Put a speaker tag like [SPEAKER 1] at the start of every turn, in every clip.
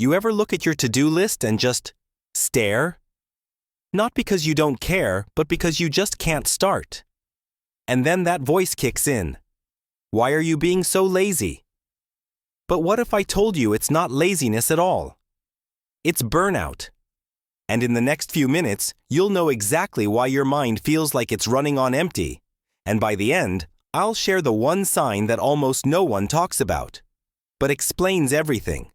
[SPEAKER 1] You ever look at your to-do list and just stare? Not because you don't care, but because you just can't start. And then that voice kicks in. Why are you being so lazy? But what if I told you it's not laziness at all? It's burnout. And in the next few minutes, you'll know exactly why your mind feels like it's running on empty. And by the end, I'll share the one sign that almost no one talks about, but explains everything.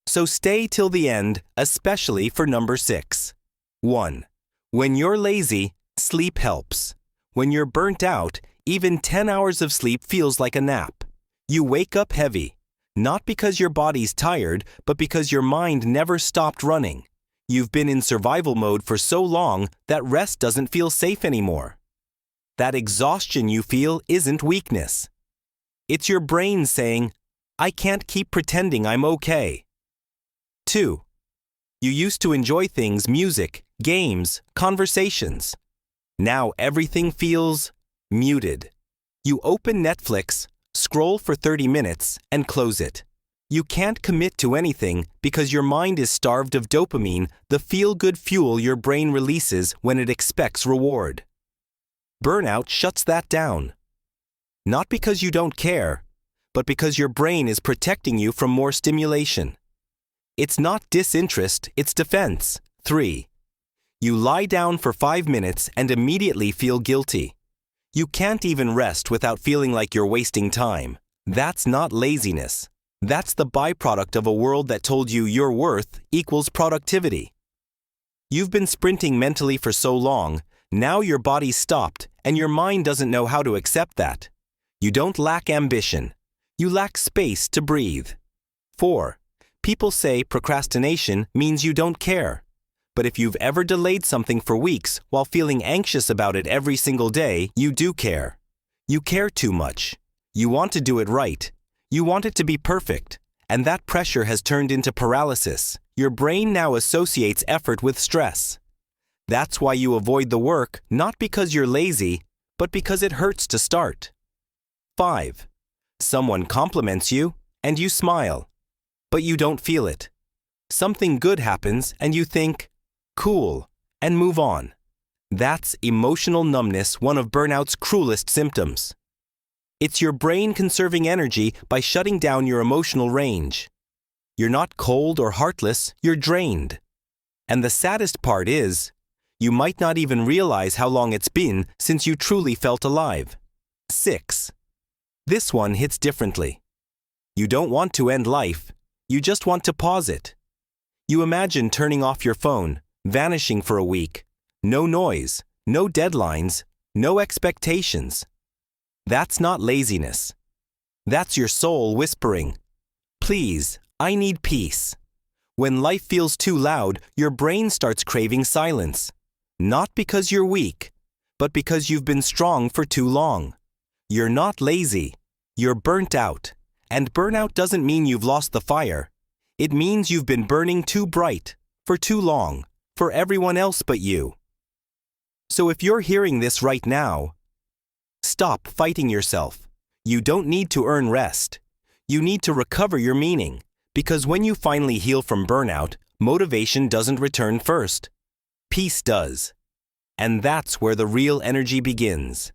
[SPEAKER 1] So stay till the end, especially for number 6. 1. When you're lazy, sleep helps. When you're burnt out, even 10 hours of sleep feels like a nap. You wake up heavy, not because your body's tired, but because your mind never stopped running. You've been in survival mode for so long that rest doesn't feel safe anymore. That exhaustion you feel isn't weakness. It's your brain saying, I can't keep pretending I'm okay. 2. You used to enjoy things, music, games, conversations. Now everything feels muted. You open Netflix, scroll for 30 minutes, and close it. You can't commit to anything because your mind is starved of dopamine, the feel-good fuel your brain releases when it expects reward. Burnout shuts that down. Not because you don't care, but because your brain is protecting you from more stimulation. It's not disinterest, it's defense. 3. You lie down for 5 minutes and immediately feel guilty. You can't even rest without feeling like you're wasting time. That's not laziness. That's the byproduct of a world that told you your worth equals productivity. You've been sprinting mentally for so long, now your body's stopped and your mind doesn't know how to accept that. You don't lack ambition. You lack space to breathe. 4. People say procrastination means you don't care. But if you've ever delayed something for weeks while feeling anxious about it every single day, you do care. You care too much. You want to do it right. You want it to be perfect. And that pressure has turned into paralysis. Your brain now associates effort with stress. That's why you avoid the work, not because you're lazy, but because it hurts to start. 5. Someone compliments you, and you smile. But you don't feel it. Something good happens, and you think, cool, and move on. That's emotional numbness, one of burnout's cruelest symptoms. It's your brain conserving energy by shutting down your emotional range. You're not cold or heartless, you're drained. And the saddest part is, you might not even realize how long it's been since you truly felt alive. 6. This one hits differently. You don't want to end life, you just want to pause it. You imagine turning off your phone, vanishing for a week. No noise, no deadlines, no expectations. That's not laziness. That's your soul whispering, please, I need peace. When life feels too loud, your brain starts craving silence. Not because you're weak, but because you've been strong for too long. You're not lazy, you're burnt out. And burnout doesn't mean you've lost the fire. It means you've been burning too bright, for too long, for everyone else but you. So if you're hearing this right now, stop fighting yourself. You don't need to earn rest. You need to recover your meaning, because when you finally heal from burnout, motivation doesn't return first. Peace does. And that's where the real energy begins.